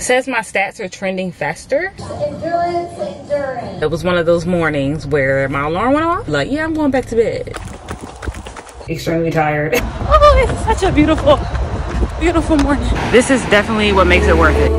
says my stats are trending faster. Endurance. It was one of those mornings where my alarm went off. Like, yeah, I'm going back to bed. Extremely tired. Oh, it's such a beautiful, beautiful morning. This is definitely what makes it worth it.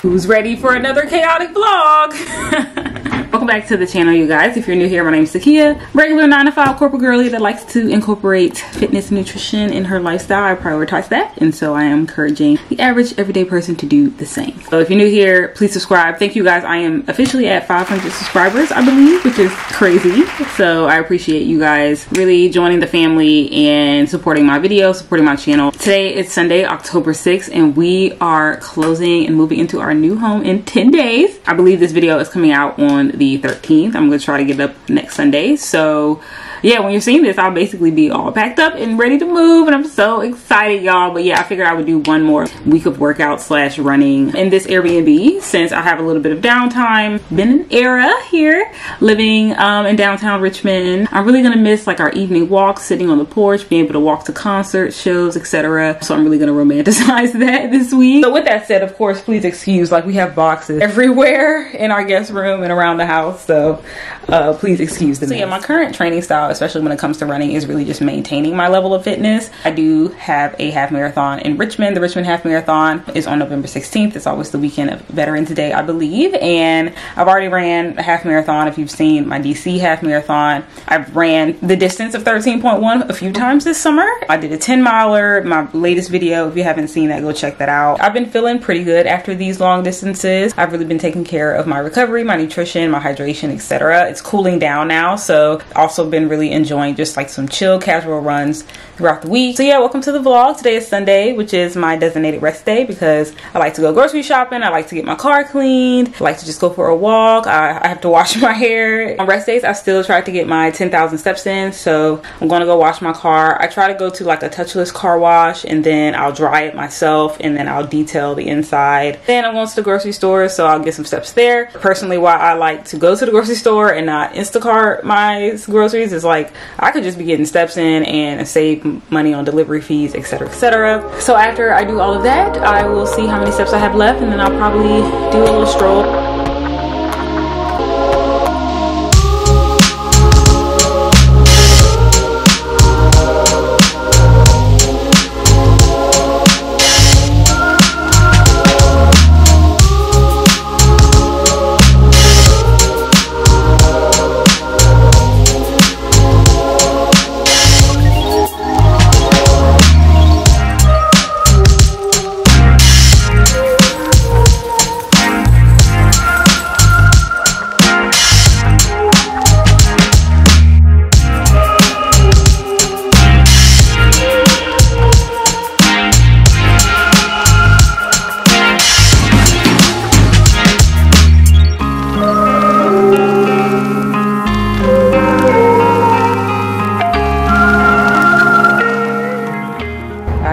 Who's ready for another chaotic vlog? Welcome back to the channel, you guys. If you're new here, my name is Takia, regular 9-to-5 corporate girly that likes to incorporate fitness and nutrition in her lifestyle. I prioritize that, and so I am encouraging the average everyday person to do the same. So if you're new here, please subscribe. Thank you guys. I am officially at 500 subscribers, I believe, which is crazy. So I appreciate you guys really joining the family and supporting my videos, supporting my channel. Today is Sunday, October 6th, and we are closing and moving into our new home in 10 days. I believe this video is coming out on the 13th. I'm gonna try to get it up next Sunday. So yeah, when you're seeing this, I'll basically be all packed up and ready to move, and I'm so excited, y'all. But yeah, I figured I would do one more week of workout slash running in this Airbnb since I have a little bit of downtime. Been an era here living in downtown Richmond. I'm really gonna miss like our evening walks, sitting on the porch, being able to walk to concerts, shows, etc. So I'm really gonna romanticize that this week. So with that said, of course, please excuse, like, we have boxes everywhere in our guest room and around the house, so please excuse the mess. So yeah, my current training style, especially when it comes to running, is really just maintaining my level of fitness. I do have a half marathon in Richmond. The Richmond Half Marathon is on November 16th. It's always the weekend of Veterans Day, I believe. And I've already ran a half marathon. If you've seen my DC half marathon, I've ran the distance of 13.1 a few times this summer. I did a 10-miler, my latest video. If you haven't seen that, go check that out. I've been feeling pretty good after these long distances. I've really been taking care of my recovery, my nutrition, my hydration, etc. It's cooling down now, so also been really enjoying just like some chill casual runs throughout the week. So yeah, welcome to the vlog. Today is Sunday, which is my designated rest day because I like to go grocery shopping. I like to get my car cleaned. I like to just go for a walk. I have to wash my hair. On rest days, I still try to get my 10,000 steps in, so I'm going to go wash my car. I try to go to like a touchless car wash, and then I'll dry it myself, and then I'll detail the inside. Then I'm going to the grocery store, so I'll get some steps there. Personally, why I like to go to the grocery store and not Instacart my groceries is like I could just be getting steps in and save money on delivery fees, etc, etc. So after I do all of that, I will see how many steps I have left, and then I'll probably do a little stroll.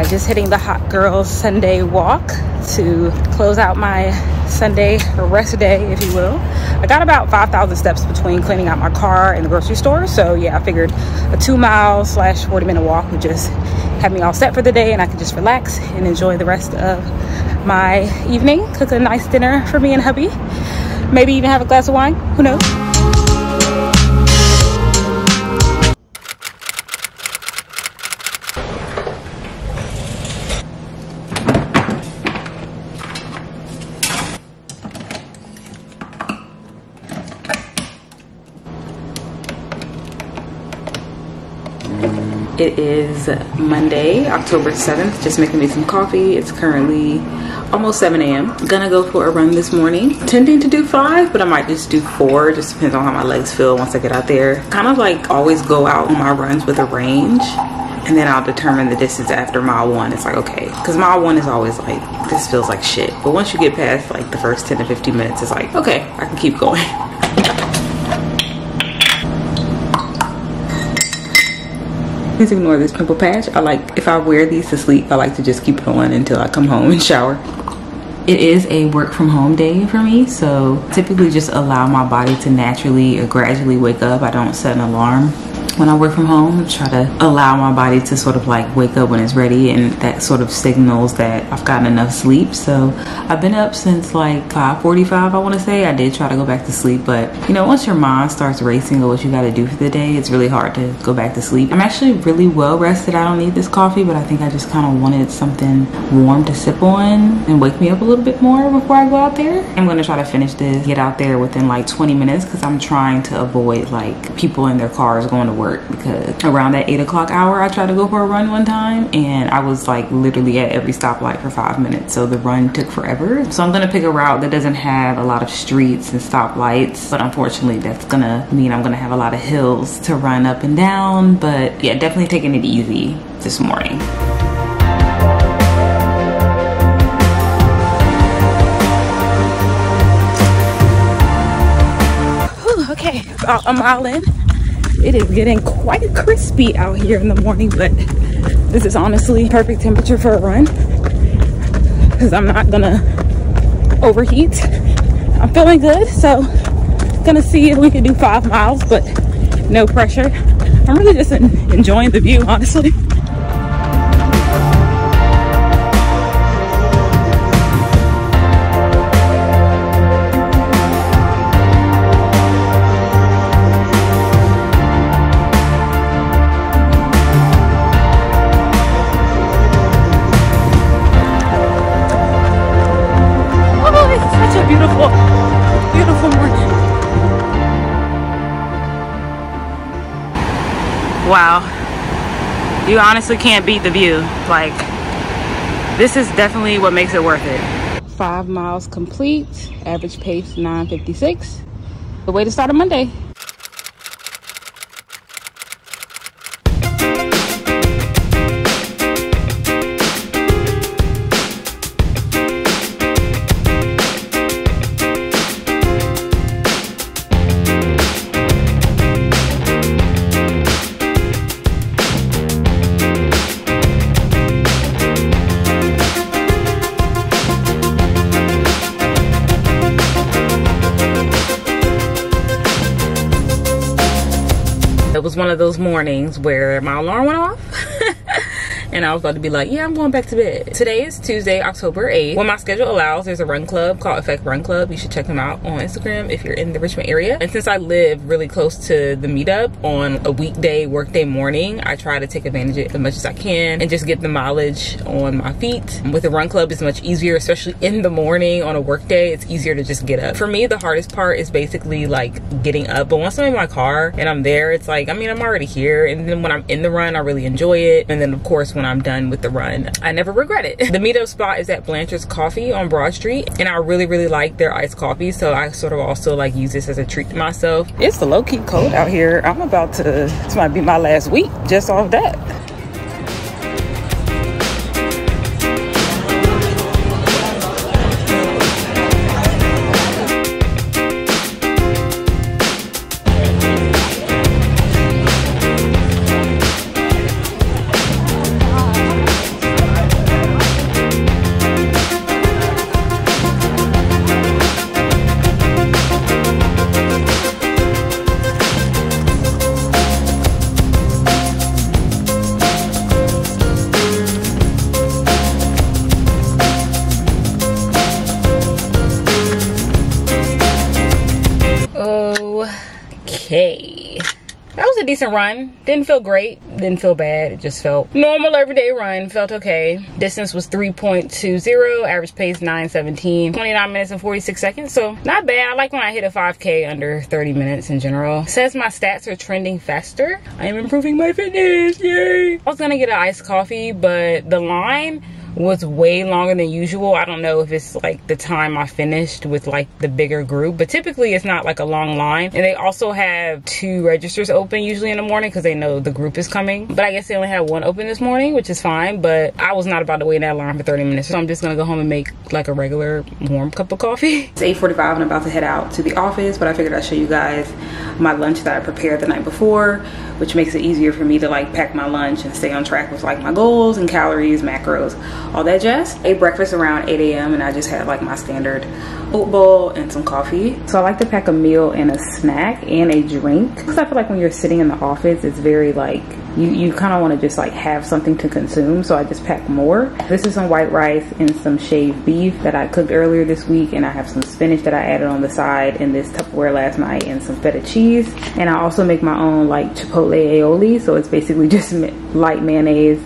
Just hitting the hot girl Sunday walk to close out my Sunday rest day, if you will. I got about 5,000 steps between cleaning out my car and the grocery store, so yeah, I figured a 2-mile slash 40-minute walk would just have me all set for the day, and I could just relax and enjoy the rest of my evening. Cook a nice dinner for me and hubby, maybe even have a glass of wine, who knows. It is Monday, October 7th, just making me some coffee. It's currently almost 7 a.m. Gonna go for a run this morning. Intending to do 5, but I might just do 4. Just depends on how my legs feel once I get out there. Kind of like always go out on my runs with a range, and then I'll determine the distance after mile 1. It's like, okay, because mile 1 is always like, this feels like shit. But once you get past like the first 10 to 15 minutes, it's like, okay, I can keep going. Please ignore this pimple patch. I like, if I wear these to sleep, I like to just keep it on until I come home and shower. It is a work from home day for me, so typically just allow my body to naturally or gradually wake up. I don't set an alarm. when I work from home, try to allow my body to sort of like wake up when it's ready, and that sort of signals that I've gotten enough sleep. So I've been up since like 5:45, I want to say. I did try to go back to sleep, but you know, once your mind starts racing or what you got to do for the day, it's really hard to go back to sleep. I'm actually really well rested. I don't need this coffee, but I think I just kind of wanted something warm to sip on and wake me up a little bit more before I go out there. I'm going to try to finish this, get out there within like 20 minutes because I'm trying to avoid like people in their cars going to work, because around that 8 o'clock hour I tried to go for a run one time and I was like literally at every stoplight for 5 minutes, so the run took forever. So I'm going to pick a route that doesn't have a lot of streets and stoplights, but unfortunately that's gonna mean I'm gonna have a lot of hills to run up and down. But yeah, definitely taking it easy this morning. Whew, okay, about a mile in. It is getting quite crispy out here in the morning, but this is honestly perfect temperature for a run because I'm not gonna overheat. I'm feeling good, so gonna see if we can do 5 miles, but no pressure. I'm really just enjoying the view, honestly. Wow, you honestly can't beat the view. Like, this is definitely what makes it worth it. 5 miles complete, average pace 9:56. The way to start a Monday. It was one of those mornings where my alarm went off and I was about to be like, yeah, I'm going back to bed. Today is Tuesday, October 8th. When my schedule allows, there's a run club called Effect Run Club. You should check them out on Instagram if you're in the Richmond area. And since I live really close to the meetup on a weekday, workday morning, I try to take advantage of it as much as I can and just get the mileage on my feet. With the run club, it's much easier, especially in the morning on a workday. It's easier to just get up. For me, the hardest part is basically like getting up. But once I'm in my car and I'm there, it's like, I mean, I'm already here. And then when I'm in the run, I really enjoy it. And then of course, when I'm done with the run, I never regret it. The meetup spot is at Blanchard's Coffee on Broad Street, and I really like their iced coffee, so I sort of also like use this as a treat to myself. It's the low-key cold out here. I'm about to, this might be my last week just off that. Okay, that was a decent run. Didn't feel great, didn't feel bad. It just felt normal everyday run. Felt okay. Distance was 3.20, average pace 9:17, 29 minutes and 46 seconds, so not bad. I like when I hit a 5K under 30 minutes in general. Says my stats are trending faster. I am improving my fitness, yay. I was gonna get an iced coffee, but the line was way longer than usual. I don't know if it's like the time I finished with like the bigger group, but typically it's not like a long line. And they also have 2 registers open usually in the morning because they know the group is coming, but I guess they only had 1 open this morning, which is fine. But I was not about to wait in that line for 30 minutes, so I'm just gonna go home and make like a regular warm cup of coffee. It's 8:45 and I'm about to head out to the office, but I figured I'd show you guys my lunch that I prepared the night before. which makes it easier for me to like pack my lunch and stay on track with like my goals and calories, macros, all that jazz. I ate breakfast around 8 a.m. and I just had like my standard oat bowl and some coffee. So I like to pack a meal and a snack and a drink, because I feel like when you're sitting in the office, it's very like you kind of want to just like have something to consume, so I just pack more. This is some white rice and some shaved beef that I cooked earlier this week, and I have some spinach that I added on the side in this Tupperware last night, and some feta cheese. And I also make my own like chipotle aioli, so it's basically just light mayonnaise,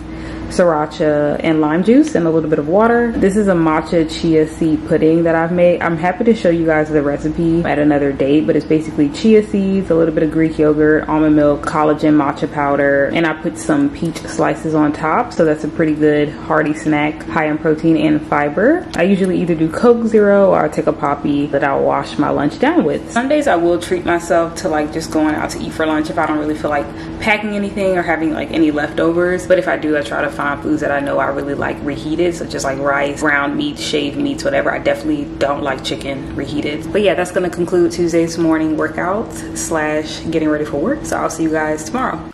sriracha, and lime juice and a little bit of water. This is a matcha chia seed pudding that I've made. I'm happy to show you guys the recipe at another date, but it's basically chia seeds, a little bit of Greek yogurt, almond milk, collagen, matcha powder, and I put some peach slices on top. So that's a pretty good hearty snack, high in protein and fiber. I usually either do Coke Zero or I'll take a Poppy that I'll wash my lunch down with. Some days I will treat myself to like just going out to eat for lunch if I don't really feel like packing anything or having like any leftovers. But if I do, I try to find foods that I know I really like reheated, such as like rice, ground meat, shaved meats, whatever. I definitely don't like chicken reheated. But yeah, that's gonna conclude Tuesday's morning workout slash getting ready for work. So I'll see you guys tomorrow.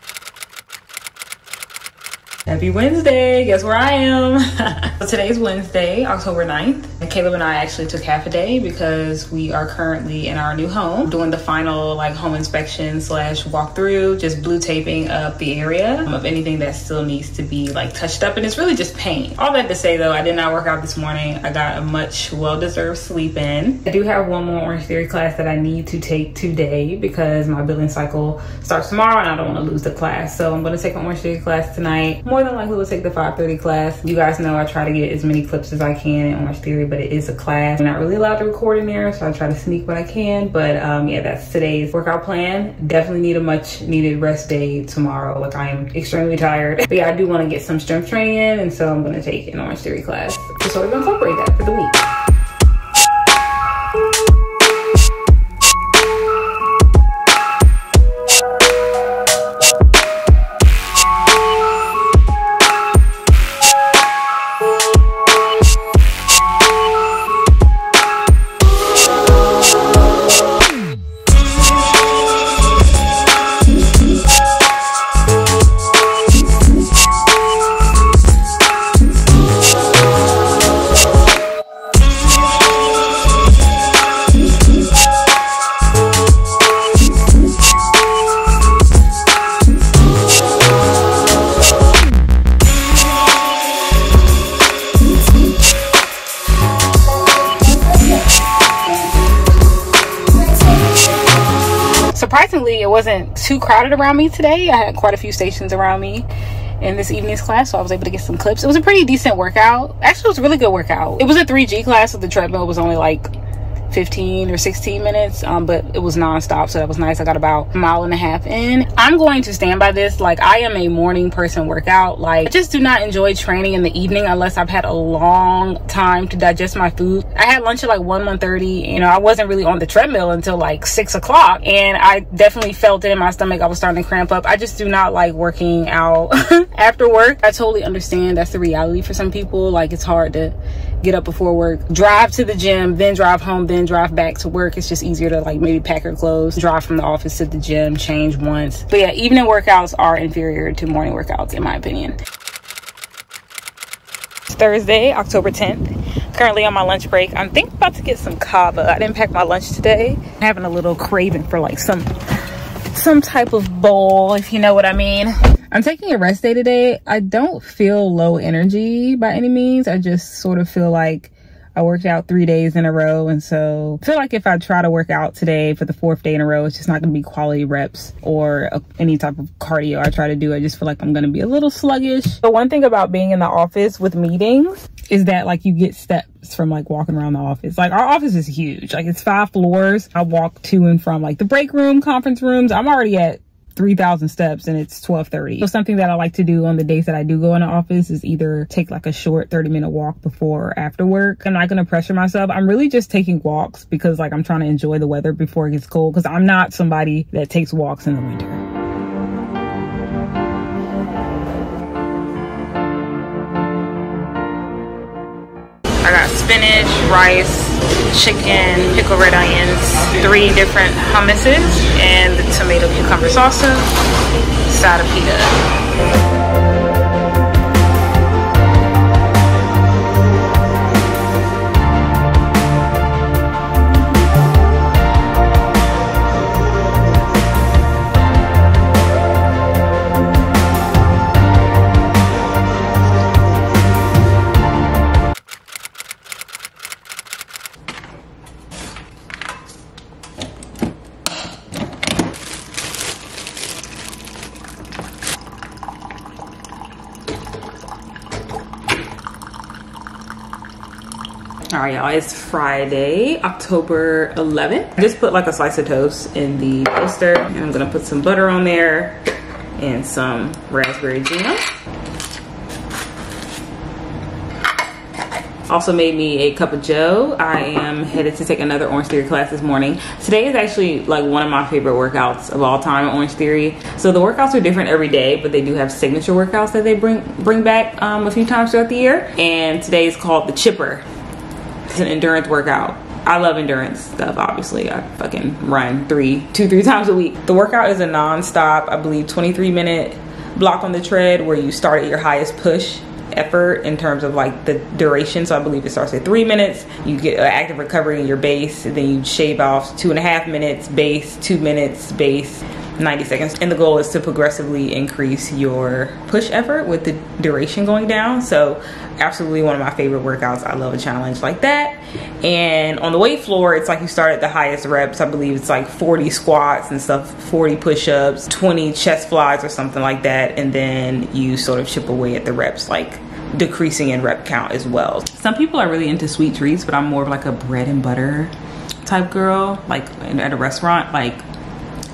Happy Wednesday, guess where I am? So today's Wednesday, October 9th. Caleb and I actually took half a day because we are currently in our new home doing the final like home inspection slash walkthrough, just blue taping up the area of anything that still needs to be like touched up, and it's really just paint. All that to say though, I did not work out this morning. I got a much well-deserved sleep in. I do have one more Orangetheory class that I need to take today because my billing cycle starts tomorrow and I don't want to lose the class. So I'm going to take an Orangetheory class tonight. More than likely we'll take the 5:30 class. You guys know I try to get as many clips as I can in Orangetheory, but it is a class. I'm not really allowed to record in there, so I try to sneak what I can. But yeah, that's today's workout plan. Definitely need a much needed rest day tomorrow. Like, I am extremely tired. But yeah, I do want to get some strength training in, and so I'm going to take an Orangetheory class to sort of incorporate that for the week. Surprisingly, it wasn't too crowded around me today. I had quite a few stations around me in this evening's class, so I was able to get some clips. It was a pretty decent workout. Actually, it was a really good workout. It was a 3G class, so the treadmill was only like 15 or 16 minutes, but it was non-stop, so that was nice. I got about 1.5 miles in. I'm going to stand by this. Like, I am a morning person workout. Like, I just do not enjoy training in the evening unless I've had a long time to digest my food. I had lunch at like 1:30. You know, I wasn't really on the treadmill until like 6 o'clock, and I definitely felt it in my stomach. I was starting to cramp up. I just do not like working out after work. I totally understand that's the reality for some people. Like, it's hard to get up before work, drive to the gym, then drive home, then drive back to work. It's just easier to like maybe pack your clothes, drive from the office to the gym, change once. But yeah, evening workouts are inferior to morning workouts in my opinion. It's Thursday, October 10th. Currently on my lunch break. I'm thinking about to get some kava. I didn't pack my lunch today. I'm having a little craving for like some type of bowl, if you know what I mean. I'm taking a rest day today. I don't feel low energy by any means. I just sort of feel like I worked out 3 days in a row, and so I feel like if I try to work out today for the 4th day in a row, it's just not going to be quality reps or any type of cardio I try to do. I just feel like I'm going to be a little sluggish. But one thing about being in the office with meetings is that like you get steps from like walking around the office. Like, our office is huge. Like, it's 5 floors. I walk to and from like the break room, conference rooms. I'm already at 3,000 steps and it's 12:30. So something that I like to do on the days that I do go in the office is either take like a short 30-minute walk before or after work. I'm not going to pressure myself. I'm really just taking walks because like I'm trying to enjoy the weather before it gets cold, because I'm not somebody that takes walks in the winter. I got spinach, rice, chicken, pickled red onions, 3 different hummuses, and the tomato cucumber salsa, side of pita. All right, y'all, it's Friday, October 11th. I just put like a slice of toast in the toaster, and I'm gonna put some butter on there and some raspberry jam. Also made me a cup of joe. I am headed to take another Orangetheory class this morning. Today is actually like one of my favorite workouts of all time at Orangetheory. So the workouts are different every day, but they do have signature workouts that they bring back a few times throughout the year. And today is called the Chipper. It's an endurance workout. I love endurance stuff, obviously. I fucking run 2-3 times a week. The workout is a non-stop, I believe, 23-minute block on the tread where you start at your highest push effort in terms of like the duration. So I believe it starts at 3 minutes. You get active recovery in your base, and then you shave off 2.5 minutes base, 2 minutes base, 90 seconds. And the goal is to progressively increase your push effort with the duration going down. So absolutely one of my favorite workouts. I love a challenge like that. And on the weight floor, it's like you start at the highest reps. I believe it's like 40 squats and stuff, 40 push-ups, 20 chest flies or something like that. And then you sort of chip away at the reps, like decreasing in rep count as well. Some people are really into sweet treats, but I'm more of like a bread and butter type girl. Like at a restaurant, like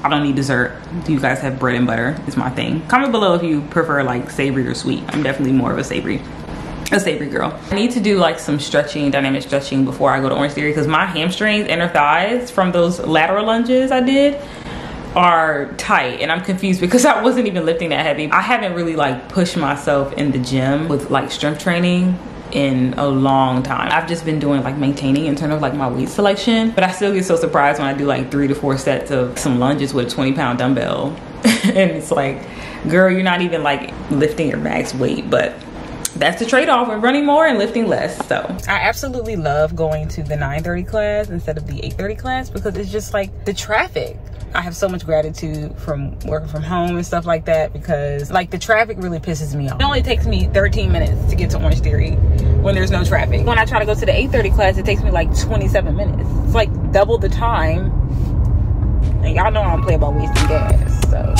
I don't need dessert. Do you guys have bread and butter? It's my thing. Comment below if you prefer like savory or sweet. I'm definitely more of a savory girl. I need to do like some stretching, dynamic stretching before I go to Orangetheory, because my hamstrings, inner thighs from those lateral lunges I did are tight, and I'm confused because I wasn't even lifting that heavy. I haven't really like pushed myself in the gym with like strength training in a long time. I've just been doing like maintaining in terms of like my weight selection, but I still get so surprised when I do like 3 to 4 sets of some lunges with a 20-pound dumbbell. And it's like, girl, you're not even like lifting your max weight. But that's the trade-off of running more and lifting less. So I absolutely love going to the 9:30 class instead of the 8:30 class, because it's just like the traffic. I have so much gratitude from working from home and stuff like that, because like the traffic really pisses me off. It only takes me 13 minutes to get to Orangetheory when there's no traffic. When I try to go to the 8:30 class, it takes me like 27 minutes. It's like double the time. And y'all know I don't play about wasting gas, so.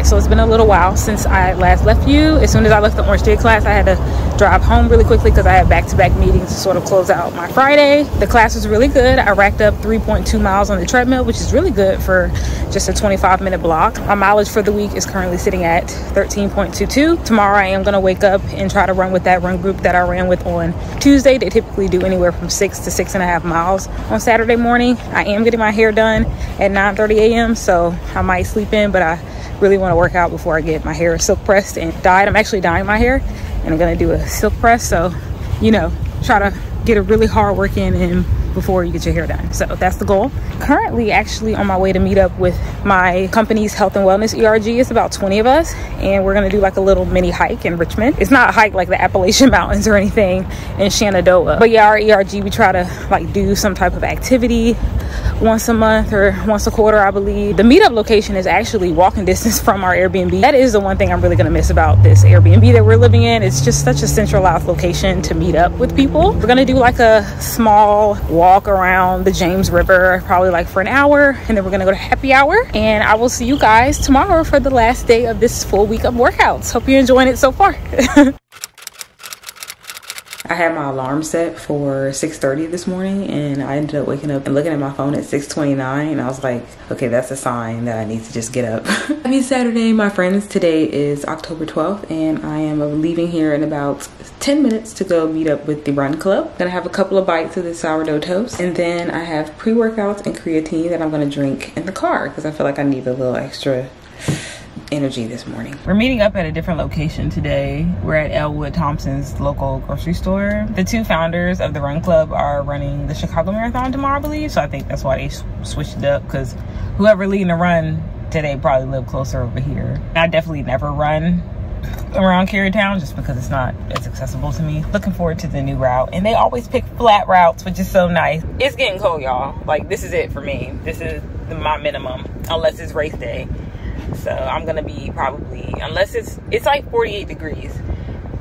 So it's been a little while since I last left you. As soon as I left the Orangetheory class, I had to drive home really quickly because I had back-to-back meetings to sort of close out my Friday. The class was really good. I racked up 3.2 miles on the treadmill, which is really good for just a 25-minute block. My mileage for the week is currently sitting at 13.22. Tomorrow I am going to wake up and try to run with that run group that I ran with on Tuesday. They typically do anywhere from 6 to 6.5 miles on Saturday morning. I am getting my hair done at 9:30 a.m. so I might sleep in, but I really want to work out before I get my hair silk pressed and dyed. I'm actually dyeing my hair and I'm going to do a silk press, so you know, try to get a really hard work in before you get your hair done. So that's the goal. Currently actually on my way to meet up with my company's health and wellness ERG. It's about 20 of us, and we're gonna do like a little mini hike in Richmond. It's not a hike like the Appalachian Mountains or anything in Shenandoah, but yeah, our ERG, we try to like do some type of activity once a month or once a quarter, I believe. The meetup location is actually walking distance from our Airbnb. That is the one thing I'm really gonna miss about this Airbnb that we're living in. It's just such a centralized location to meet up with people. We're gonna do like a small walk walk around the James River probably like for an hour, and then we're gonna go to happy hour, and I will see you guys tomorrow for the last day of this full week of workouts. Hope you're enjoying it so far. I had my alarm set for 6:30 this morning, and I ended up waking up and looking at my phone at 6:29, and I was like, okay, that's a sign that I need to just get up. Happy Saturday, my friends. Today is October 12th, and I am leaving here in about 10 minutes to go meet up with the run club. Gonna have a couple of bites of this sourdough toast, and then I have pre-workouts and creatine that I'm gonna drink in the car because I feel like I need a little extra energy this morning. We're meeting up at a different location today. We're at Elwood Thompson's local grocery store. The two founders of the run club are running the Chicago Marathon tomorrow, I believe, so I think that's why they switched it up, because whoever leading the run today probably lived closer over here. I definitely never run around Carytown just because it's not as accessible to me. Looking forward to the new route, and they always pick flat routes, which is so nice. It's getting cold, y'all. Like, this is it for me. This is my minimum, unless it's race day. So I'm gonna be probably, unless it's like 48 degrees,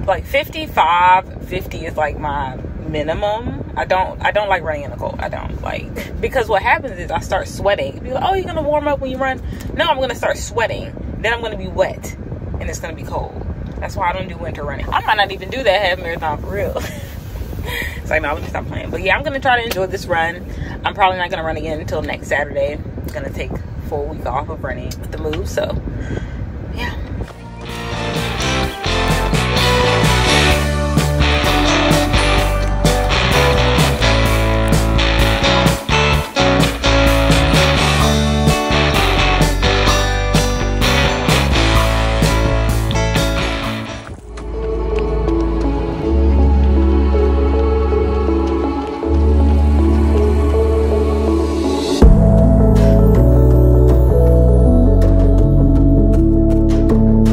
like 55, 50 is like my minimum. I don't like running in the cold. I don't like, because what happens is I start sweating. People are like, oh, you're gonna warm up when you run. No, I'm gonna start sweating, then I'm gonna be wet, and it's gonna be cold. That's why I don't do winter running. I might not even do that half marathon for real. It's like, no, let me stop playing. But yeah, I'm gonna try to enjoy this run. I'm probably not gonna run again until next Saturday. I'm gonna take a full week off of running with the move, so